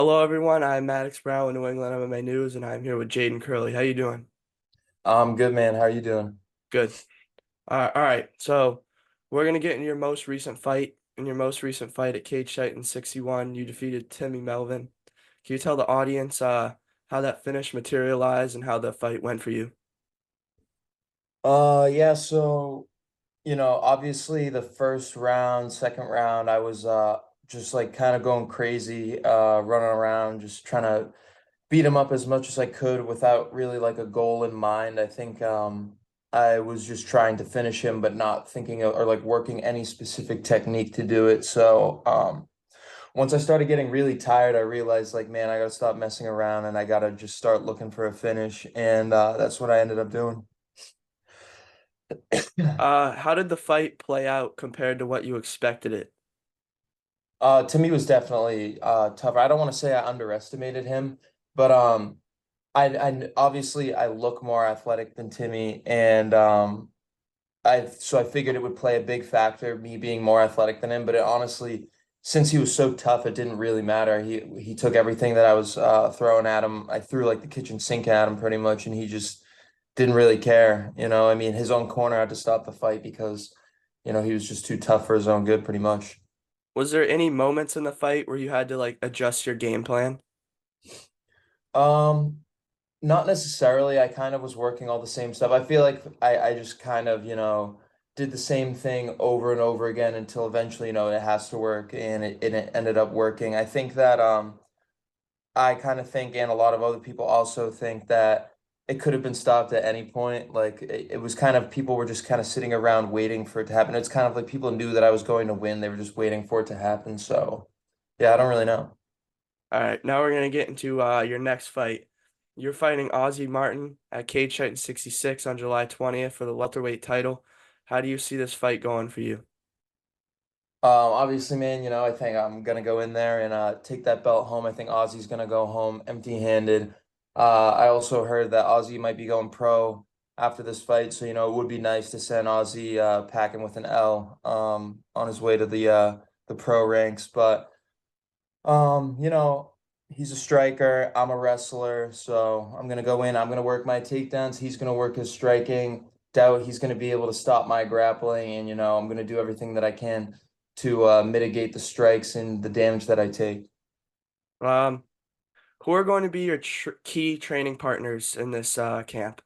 Hello, everyone. I'm Maddox Brown with New England MMA News, and I'm here with Jayden Curley. How you doing? I'm good, man. How are you doing? Good. All right. So we're gonna get in your most recent fight. In your most recent fight at Cage Titans 61, you defeated Tim Melvin. Can you tell the audience how that finish materialized and how the fight went for you? Yeah, so, obviously the first round, second round, I was just like kind of going crazy, running around, just trying to beat him up as much as I could without really like a goal in mind. I think I was just trying to finish him, but not thinking of, or like working any specific technique to do it. So, once I started getting really tired, I realized like, man, I gotta stop messing around and I gotta just start looking for a finish. And that's what I ended up doing. How did the fight play out compared to what you expected it? Timmy was definitely tougher. I don't want to say I underestimated him, but I obviously I look more athletic than Timmy, and I figured it would play a big factor, me being more athletic than him. But it honestly, since he was so tough, it didn't really matter. He took everything that I was throwing at him. I threw like the kitchen sink at him pretty much, and he just didn't really care. I mean, his own corner had to stop the fight because, he was just too tough for his own good, pretty much. Was there any moments in the fight where you had to like adjust your game plan? Um, Not necessarily. I kind of was working all the same stuff. I feel like I just kind of, did the same thing over and over again until eventually, it has to work and it ended up working. I think that I kind of think and a lot of other people also think that it could have been stopped at any point. Like it was kind of people were just kind of sitting around waiting for it to happen. It's kind of like people knew that I was going to win. They were just waiting for it to happen. So, yeah, I don't really know. All right, now we're gonna get into your next fight. You're fighting Ozzy Martin at Cage Titans 66 on July 20th for the welterweight title. How do you see this fight going for you? Obviously, man, I think I'm gonna go in there and take that belt home. I think Ozzy's gonna go home empty-handed. I also heard that Ozzy might be going pro after this fight, so it would be nice to send Ozzy packing with an L on his way to the pro ranks. But he's a striker, I'm a wrestler, so I'm gonna go in, I'm gonna work my takedowns, he's gonna work his striking. Doubt he's gonna be able to stop my grappling, and I'm gonna do everything that I can to mitigate the strikes and the damage that I take. Um, who are going to be your key training partners in this camp?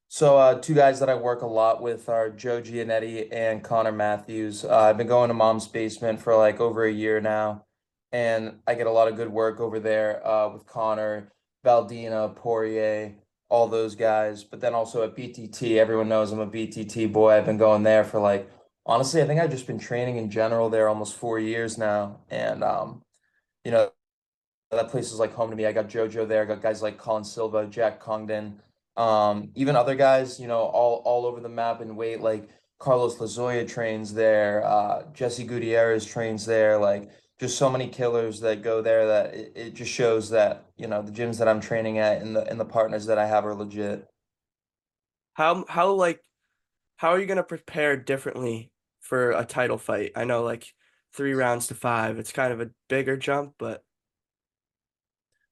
So, two guys that I work a lot with are Joe Giannetti and Connor Matthews. I've been going to Mom's Basement for like over a year now, and I get a lot of good work over there with Connor, Valdina, Poirier, all those guys. But then also at BTT, everyone knows I'm a BTT boy. I've been going there for like, honestly, I think I've just been training in general there almost 4 years now. And, you know, that place is like home to me. I got JoJo there. I got guys like Colin Silva, Jack Congdon, even other guys, all over the map in weight. Like Carlos Lazoya trains there. Jesse Gutierrez trains there. Like just so many killers that go there that it just shows that the gyms that I'm training at and the partners that I have are legit. How how are you going to prepare differently for a title fight? I know like 3 rounds to five. It's kind of a bigger jump, but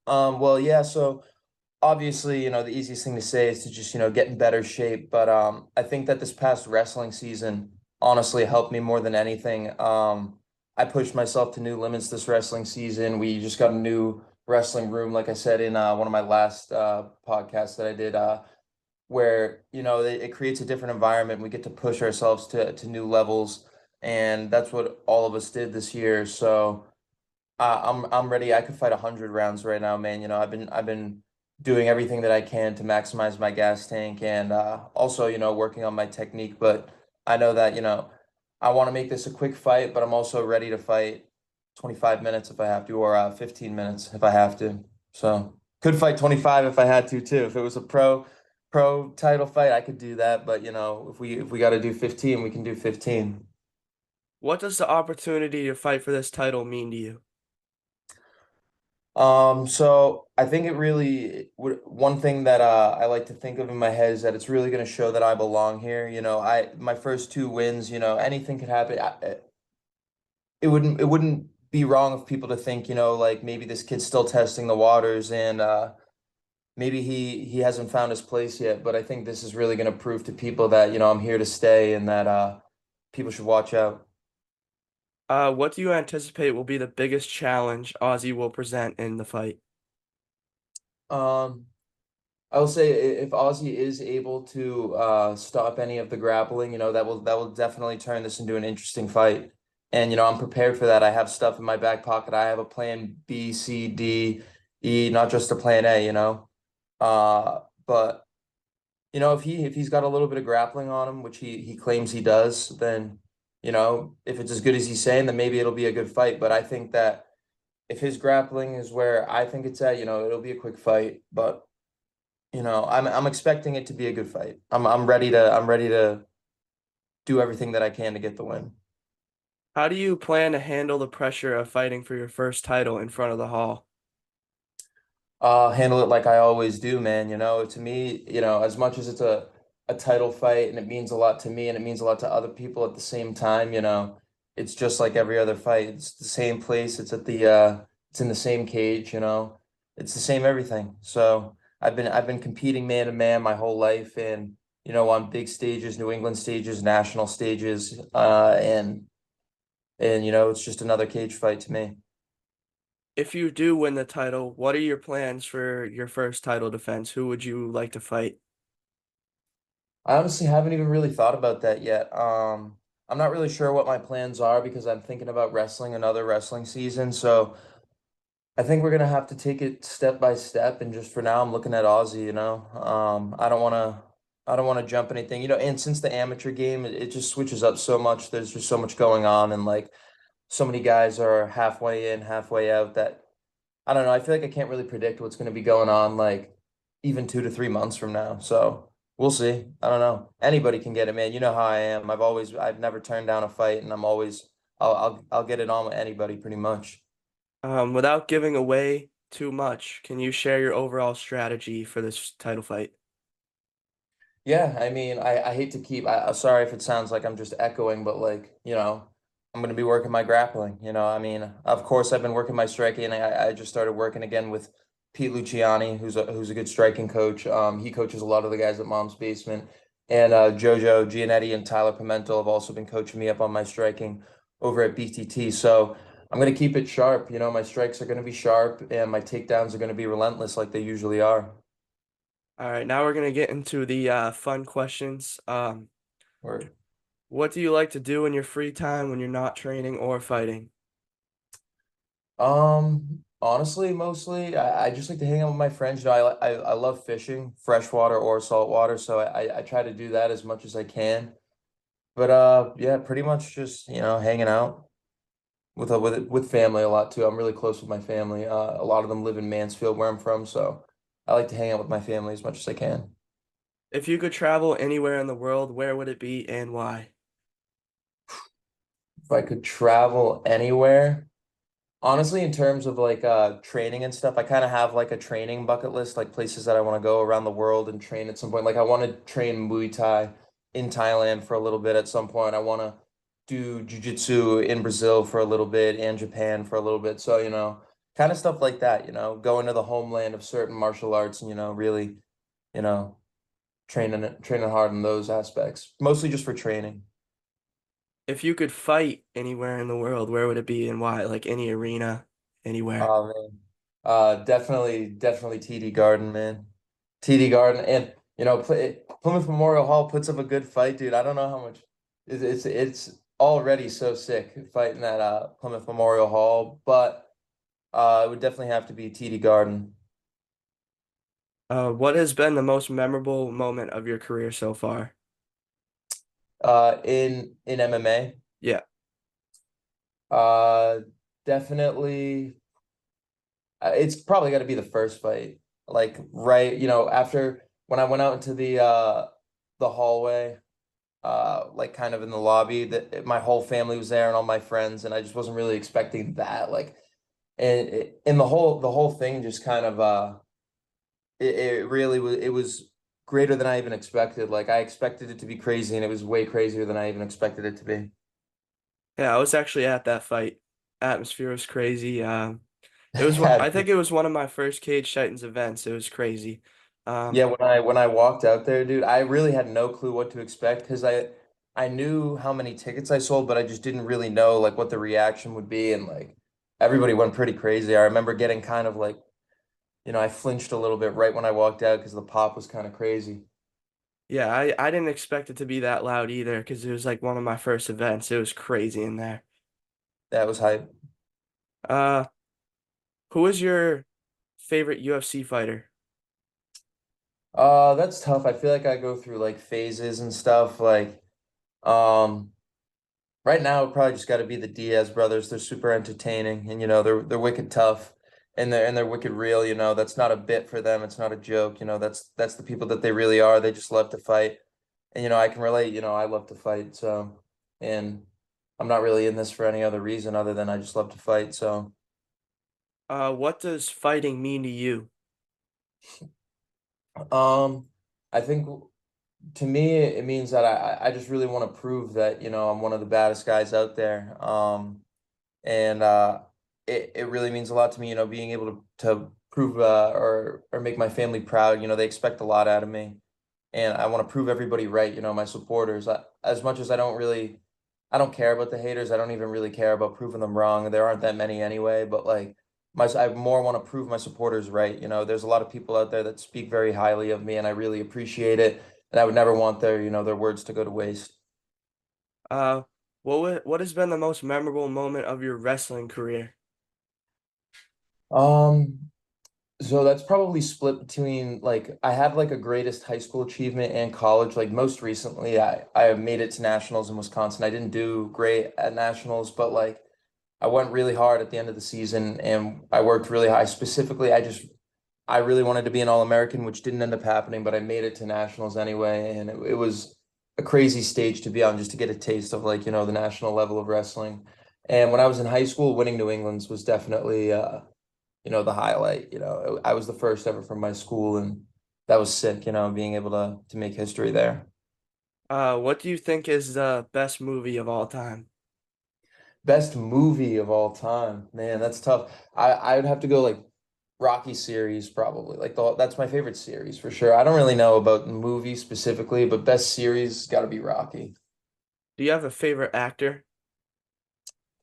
Well, yeah. So obviously, the easiest thing to say is to just, get in better shape. But I think that this past wrestling season honestly helped me more than anything. I pushed myself to new limits this wrestling season. We just got a new wrestling room, like I said in one of my last podcasts that I did, where, it creates a different environment. We get to push ourselves to new levels. And that's what all of us did this year. So I'm ready. I could fight 100 rounds right now, man. I've been doing everything that I can to maximize my gas tank and also, working on my technique. But I know that, I want to make this a quick fight, but I'm also ready to fight 25 minutes if I have to, or 15 minutes if I have to. So could fight 25 if I had to too. If it was a pro title fight, I could do that. But if we got to do 15, we can do 15. what does the opportunity to fight for this title mean to you? So I think it really would one thing that I like to think of in my head is that it's really going to show that I belong here. My first two wins, anything could happen. It wouldn't be wrong of people to think, like maybe this kid's still testing the waters and maybe he hasn't found his place yet. But I think this is really going to prove to people that, I'm here to stay and that people should watch out. What do you anticipate will be the biggest challenge Ozzy will present in the fight? Um, I will say if Ozzy is able to stop any of the grappling, that will definitely turn this into an interesting fight. And I'm prepared for that. I have stuff in my back pocket. I have a plan B, C, D, E, not just a plan A. But if he's got a little bit of grappling on him, which he claims he does, then if it's as good as he's saying, then maybe it'll be a good fight. But I think that if his grappling is where I think it's at, it'll be a quick fight. But I'm expecting it to be a good fight. I'm ready to do everything that I can to get the win. How do you plan to handle the pressure of fighting for your first title in front of the hall? Handle it like I always do, man. To me, as much as it's a title fight and it means a lot to me and it means a lot to other people at the same time, it's just like every other fight. It's the same place. It's in the same cage, it's the same everything. So I've been competing man to man my whole life and on big stages, New England stages, national stages, and it's just another cage fight to me. If you do win the title, what are your plans for your first title defense? Who would you like to fight? I honestly haven't even really thought about that yet. I'm not really sure what my plans are because I'm thinking about wrestling another wrestling season. So I think we're gonna have to take it step by step. And just for now, I'm looking at Aussie. I don't wanna jump anything. And since the amateur game, it just switches up so much. There's just so much going on, and like so many guys are halfway in, halfway out that I don't know. I feel like I can't really predict what's going to be going on like even 2 to 3 months from now. So we'll see. I don't know. Anybody can get it, man. You know how I am. I've never turned down a fight, and I'll get it on with anybody pretty much. Without giving away too much, can you share your overall strategy for this title fight? Yeah, I mean, I hate to keep. Sorry if it sounds like I'm just echoing, but like I'm going to be working my grappling. I mean, of course, I've been working my striking, and I just started working again with Pete Luciani, who's a good striking coach. He coaches a lot of the guys at Mom's Basement, and Jojo Gianetti and Tyler Pimentel have also been coaching me up on my striking over at BTT. So I'm going to keep it sharp. My strikes are going to be sharp, and my takedowns are going to be relentless, like they usually are. All right, now we're gonna get into the fun questions. Word. What do you like to do in your free time when you're not training or fighting? Honestly, mostly I just like to hang out with my friends. I love fishing, freshwater or saltwater, so I try to do that as much as I can. But yeah, pretty much just, hanging out with family a lot too. I'm really close with my family. A lot of them live in Mansfield where I'm from, so I like to hang out with my family as much as I can. If you could travel anywhere in the world, where would it be and why? If I could travel anywhere, honestly, in terms of like training and stuff, I kind of have like a training bucket list, like places that I want to go around the world and train at some point. Like I want to train Muay Thai in Thailand for a little bit at some point. I want to do Jiu-Jitsu in Brazil for a little bit and Japan for a little bit. So, kind of stuff like that, going to the homeland of certain martial arts and, really, you know, training hard in those aspects, mostly just for training. If you could fight anywhere in the world, where would it be and why? Like any arena, anywhere. Oh man. Definitely TD Garden, man. TD Garden and Plymouth Memorial Hall puts up a good fight, dude. I don't know how much it's already so sick fighting at Plymouth Memorial Hall, but it would definitely have to be TD Garden. What has been the most memorable moment of your career so far? In MMA, Yeah. uh definitely it's probably got to be the first fight. Like right, after when I went out into the hallway like kind of in the lobby that my whole family was there and all my friends and I just wasn't really expecting that like and the whole thing just kind of it really was greater than I even expected. Like I expected it to be crazy and it was way crazier than I even expected it to be. Yeah, I was actually at that fight atmosphere was crazy. It was Yeah, I think it was one of my first Cage Titans events. It was crazy. yeah, Um, when I walked out there, dude, I really had no clue what to expect because I knew how many tickets I sold, but I just didn't really know like what the reaction would be, and like everybody went pretty crazy. I remember getting kind of like, I flinched a little bit right when I walked out because the pop was kind of crazy. yeah, I didn't expect it to be that loud either because it was like one of my first events. It was crazy in there. That was hype. Uh, who is your favorite UFC fighter? That's tough. I feel like I go through like phases and stuff. Um, right now it probably just got to be the Diaz brothers. They're super entertaining, and they're wicked tough, and they're wicked real. That's not a bit for them. It's not a joke. That's the people that they really are. They just love to fight, and I can relate. I love to fight. So, and I'm not really in this for any other reason other than I just love to fight. So, What does fighting mean to you? um, I think. To me, it means that I just really want to prove that, I'm one of the baddest guys out there. And it really means a lot to me, being able to prove or make my family proud. They expect a lot out of me. And I want to prove everybody right, my supporters. As much as I don't care about the haters. I don't even really care about proving them wrong. There aren't that many anyway, but like I more want to prove my supporters right. There's a lot of people out there that speak very highly of me and I really appreciate it. And I would never want their words to go to waste. Uh, what has been the most memorable moment of your wrestling career? Um, So that's probably split between like I have like a greatest high school achievement and college. Like most recently, I made it to nationals in Wisconsin. I didn't do great at nationals, but like I went really hard at the end of the season and I worked really high. Specifically, I really wanted to be an All-American, which didn't end up happening, but I made it to nationals anyway, and it was a crazy stage to be on just to get a taste of like, the national level of wrestling. And when I was in high school, winning New England's was definitely the highlight. I was the first ever from my school and that was sick, being able to make history there. What do you think is the best movie of all time? Best movie of all time. Man, that's tough. I would have to go like Rocky series probably. Like that's my favorite series for sure. I don't really know about the movie specifically, but best series got to be Rocky. Do you have a favorite actor?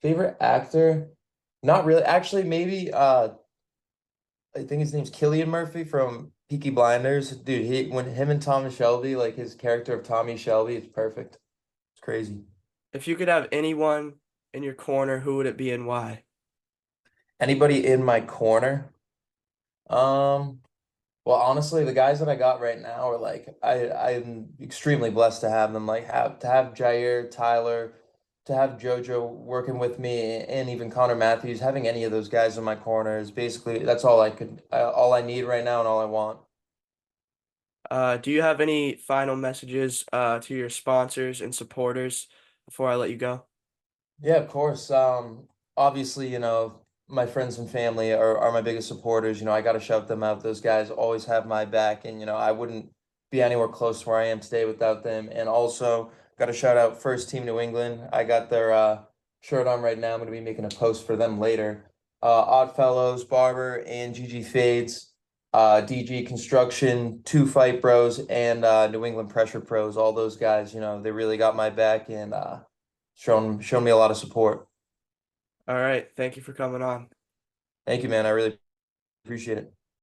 Favorite actor? Not really. Actually, maybe I think his name's Killian Murphy from Peaky Blinders. Dude, when him and Tommy Shelby, like his character of Tommy Shelby, it's perfect. It's crazy. If you could have anyone in your corner, who would it be and why? Anybody in my corner? Um, well, honestly, the guys that I got right now are like I'm extremely blessed to have them. Like have to have Jair, Tyler, to have JoJo working with me, and even Connor Matthews. Having any of those guys in my corner is basically that's all I need right now, and all I want. Do you have any final messages to your sponsors and supporters before I let you go? Yeah, of course. Obviously, my friends and family are my biggest supporters. I got to shout them out. Those guys always have my back, and I wouldn't be anywhere close to where I am today without them. And also, got to shout out First Team New England. I got their shirt on right now. I'm going to be making a post for them later. Oddfellows, Barber, and GG Fades, DG Construction, Two Fight Bros, and New England Pressure Pros. All those guys, they really got my back and shown me a lot of support. All right. Thank you for coming on. Thank you, man. I really appreciate it.